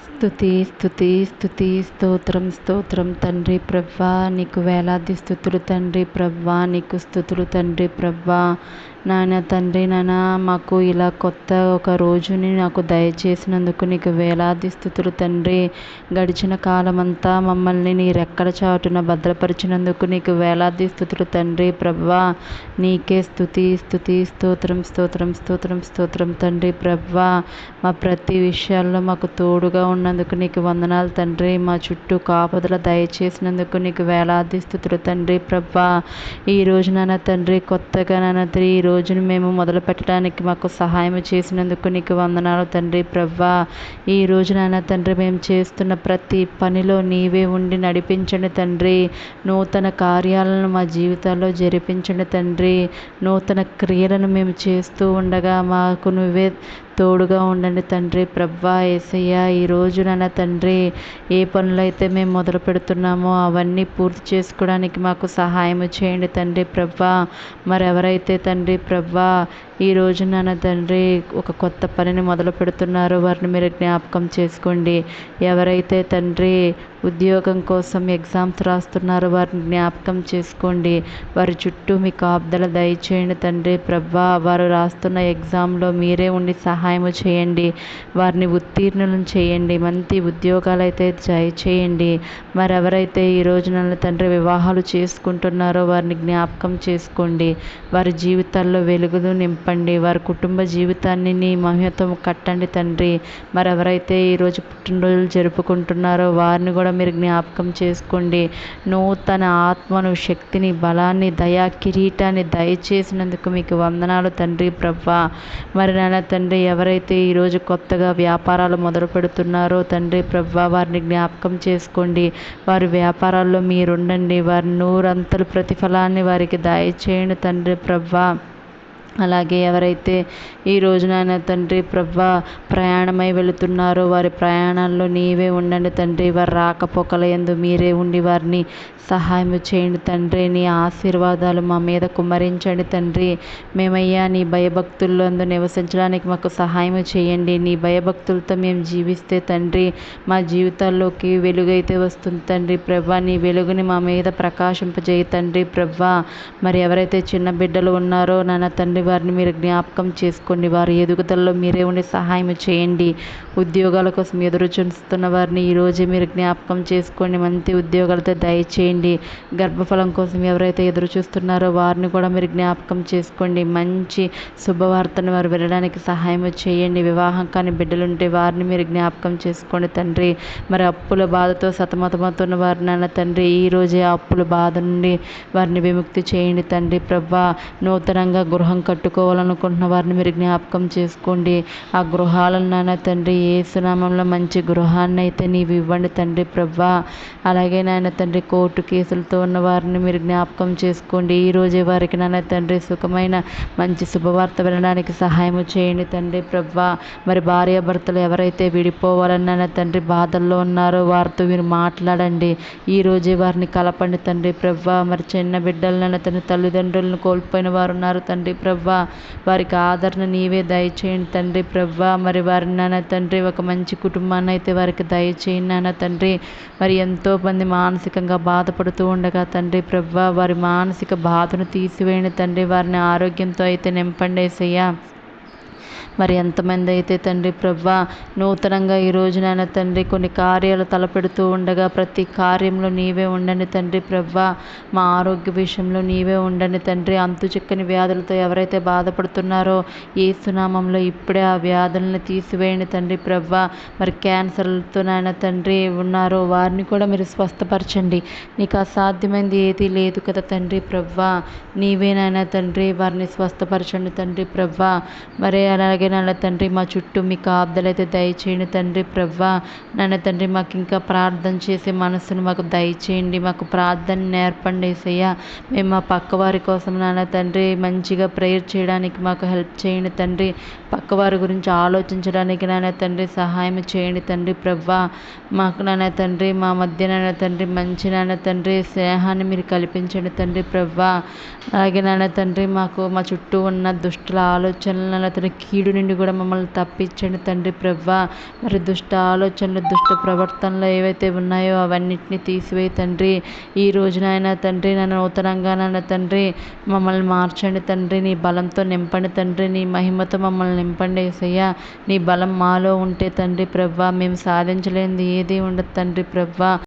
స్తుతి స్తుతి స్తుతి స్తోత్రం స్తోత్రం తండ్రి ప్రభా, నీకు వేలాది స్తుతులు తండ్రి ప్రభా, నీకు స్తుతులు తండ్రి ప్రభా. నాయన తండ్రి, నాన్న మాకు ఇలా కొత్త ఒక రోజుని నాకు దయచేసినందుకు నీకు వేలాది స్తుతులు తండ్రి. గడిచిన కాలమంతా మమ్మల్ని నీ రెక్కల చాటున భద్రపరిచినందుకు నీకు వేలాది స్తుతులు తండ్రి ప్రభా. నీకే స్తుతి స్తుతి స్తోత్రం స్తోత్రం స్తోత్రం స్తోత్రం తండ్రి ప్రభా. మా ప్రతి విషయాల్లో మాకు తోడుగా ఉన్నందుకు నీకు వందనాలు తండ్రి. మా చుట్టూ కాపుదల దయచేసినందుకు నీకు వేలాది స్తుతులు తండ్రి ప్రభా. ఈ రోజు నాన్న తండ్రి, కొత్తగా నాన్న తండ్రి ఈ రోజును మేము మొదలు పెట్టడానికి మాకు సహాయం చేసినందుకు నీకు వందనాలు తండ్రి ప్రభా. ఈ రోజు నాన్న తండ్రి, మేము చేస్తున్న ప్రతి పనిలో నీవే ఉండి నడిపించండి తండ్రి. నూతన కార్యాలను మా జీవితాల్లో జరిపించండి తండ్రి. నూతన క్రియలను మేము చేస్తూ ఉండగా మాకు నువ్వే తోడుగా ఉండండి తండ్రి ప్రభా. యేసయ్య, ఈరోజు నాన్న తండ్రి, ఏ పనులైతే మేము మొదలు పెడుతున్నామో అవన్నీ పూర్తి చేసుకోవడానికి మాకు సహాయం చేయండి తండ్రి ప్రభా. మరెవరైతే తండ్రి ప్రభా ఈ రోజు నాన్న తండ్రి ఒక కొత్త పనిని మొదలు పెడుతున్నారో వారిని మీరు జ్ఞాపకం చేసుకోండి. ఎవరైతే తండ్రి ఉద్యోగం కోసం ఎగ్జామ్స్ రాస్తున్నారో వారిని జ్ఞాపకం చేసుకోండి. వారి చుట్టూ మీ కాపుదల దయచేయండి తండ్రి ప్రభా. వారు రాస్తున్న ఎగ్జామ్లో మీరే ఉండి సహాయం చేయండి. వారిని ఉత్తీర్ణులను చేయండి. మంచి ఉద్యోగాలు అయితే దయచేయండి. మరెవరైతే ఈ రోజు నన్ను తండ్రి వివాహాలు చేసుకుంటున్నారో వారిని జ్ఞాపకం చేసుకోండి. వారి జీవితాల్లో వెలుగులు నింపండి. వారి కుటుంబ జీవితాన్ని నీ మహిమతో కట్టండి తండ్రి. మరెవరైతే ఈరోజు పుట్టినరోజులు జరుపుకుంటున్నారో వారిని కూడా మీరు జ్ఞాపకం చేసుకోండి. నూతన ఆత్మను, శక్తిని, బలాన్ని, దయా కిరీటాన్ని దయచేసినందుకు మీకు వందనాలు తండ్రి ప్రభా. మరి నాన్న తండ్రి, ఎవరైతే ఈరోజు కొత్తగా వ్యాపారాలు మొదలు పెడుతున్నారో తండ్రి ప్రభా, వారిని జ్ఞాపకం చేసుకోండి. వారి వ్యాపారాల్లో మీరుండండి. వారి నూరంతల ప్రతిఫలాన్ని వారికి దయచేయండి తండ్రి ప్రభా. అలాగే ఎవరైతే ఈ రోజునైనా తండ్రి ప్రభా ప్రయాణమై వెళుతున్నారో వారి ప్రయాణాల్లో నీవే ఉండండి తండ్రి. వారి రాకపోకల యందు మీరే ఉండి వారిని సహాయం చేయండి తండ్రి. నీ ఆశీర్వాదాలు మా మీద కుమ్మరించండి తండ్రి. మేమయ్యా నీ భయభక్తుల్లో నివసించడానికి మాకు సహాయం చేయండి. నీ భయభక్తులతో మేము జీవిస్తే తండ్రి మా జీవితాల్లోకి వెలుగైతే వస్తుంది తండ్రి ప్రభా. నీ వెలుగుని మా మీద ప్రకాశింపజేయ తండ్రి ప్రభా. మరి ఎవరైతే చిన్న బిడ్డలు ఉన్నారో నాన్న తండ్రి, వారిని మీరు జ్ఞాపకం చేసుకోండి. వారి ఎదుగుదలలో మీరే ఉండి సహాయం చేయండి. ఉద్యోగాల కోసం ఎదురు చూస్తున్న వారిని ఈరోజే మీరు జ్ఞాపకం చేసుకోండి. మంచి ఉద్యోగాలతో దయచేయండి. గర్భఫలం కోసం ఎవరైతే ఎదురు చూస్తున్నారో వారిని కూడా మీరు జ్ఞాపకం చేసుకోండి. మంచి శుభవార్తను వారు వినడానికి సహాయం చేయండి. వివాహం కాని బిడ్డలుంటే వారిని మీరు జ్ఞాపకం చేసుకోండి తండ్రి. మరి అప్పుల బాధతో సతమతమవుతున్న వారిని నాన్న తండ్రి, ఈరోజే ఆ అప్పుల బాధ నుండి వారిని విముక్తి చేయండి తండ్రి ప్రభా. నూతనంగా గృహం కట్టుకోవాలనుకుంటున్న వారిని మీరు జ్ఞాపకం చేసుకోండి. ఆ గృహాలను నాన్న తండ్రి యేసునామంలో మంచి గృహాన్ని అయితే నీవు ఇవ్వండి తండ్రి ప్రభా. అలాగే నాయన తండ్రి, కోర్టు కేసులతో ఉన్న వారిని మీరు జ్ఞాపకం చేసుకోండి. ఈరోజే వారికి నాన్న తండ్రి సుఖమైన మంచి శుభవార్త వినడానికి సహాయం చేయండి తండ్రి ప్రభా. మరి భార్యాభర్తలు ఎవరైతే విడిపోవాలని నాన్న తండ్రి బాధల్లో ఉన్నారో వారితో మీరు మాట్లాడండి. ఈరోజే వారిని కలపండి తండ్రి ప్రభా. మరి చిన్న బిడ్డలు నాన్న తండ్రి తల్లిదండ్రులను కోల్పోయిన వారు ఉన్నారు తండ్రి ప్రభా. వారికి ఆదరణ నీవే దయచేయండి తండ్రి ప్రభా. మరి వారి నాన్న తండ్రి ఒక మంచి కుటుంబాన్ని అయితే వారికి దయచేయండి నాన్న తండ్రి. మరి ఎంతోమంది మానసికంగా బాధపడుతూ ఉండగా తండ్రి ప్రభా, వారి మానసిక బాధను తీసివేయండి తండ్రి. వారిని ఆరోగ్యంతో అయితే నింపండి యేసయ్యా. మరి ఎంతమంది అయితే తండ్రి ప్రభా నూతనంగా ఈ రోజు నాన్న తండ్రి కొన్ని కార్యాలు తలపెడుతూ ఉండగా ప్రతి కార్యంలో నీవే ఉండండి తండ్రి ప్రభా. మా ఆరోగ్య విషయంలో నీవే ఉండండి తండ్రి. అంతు చిక్కని వ్యాధులతో ఎవరైతే బాధపడుతున్నారో యేసు నామములో ఇప్పుడే ఆ వ్యాధులను తీసివేయండి తండ్రి ప్రభా. మరి క్యాన్సర్లతో నాయన తండ్రి ఉన్నారో వారిని కూడా మీరు స్వస్థపరచండి. నీకు అసాధ్యమైంది ఏదీ లేదు కదా తండ్రి ప్రభా. నీవే నాయన తండ్రి వారిని స్వస్థపరచండి తండ్రి ప్రభా. మరి అలాగే నాన్న తండ్రి మా చుట్టూ మీ కాపుదలైతే దయచేయండి తండ్రి ప్రభా. నాన్న తండ్రి మాకు ఇంకా ప్రార్థన చేసే మనసును మాకు దయచేయండి. మాకు ప్రార్థన నేర్పండి యేసయ్యా. మేము మా పక్క వారి కోసం నాన్న తండ్రి మంచిగా ప్రేయర్ చేయడానికి మాకు హెల్ప్ చేయండి తండ్రి. పక్కవారి గురించి ఆలోచించడానికి నాన్న తండ్రి సహాయం చేయండి తండ్రి ప్రభా. మాకు నాన్న తండ్రి మా మధ్య నాన్న తండ్రి మంచి నాన్న తండ్రి స్నేహాన్ని మీరు కల్పించండి తండ్రి ప్రభా. అలాగే నాన్న తండ్రి మాకు మా చుట్టూ ఉన్న దుష్టుల ఆలోచనలను తండ్రి కీడు నుండి కూడా మమ్మల్ని తప్పించండి తండ్రి ప్రభా. మరి దుష్ట ఆలోచనలు, దుష్ట ప్రవర్తనలు ఏవైతే ఉన్నాయో అవన్నిటిని తీసివేయి తండ్రి. ఈ రోజునైనా తండ్రి నన్ను నూతనంగా నన్ను తండ్రి మమ్మల్ని మార్చండి తండ్రి. నీ బలంతో నింపండి తండ్రి. నీ మహిమతో మమ్మల్ని నింపండి యేసయ్యా. నీ బలం మాలో ఉంటే తండ్రి ప్రభా మేము సాధించలేనిది ఏది ఉండదు తండ్రి ప్రభా.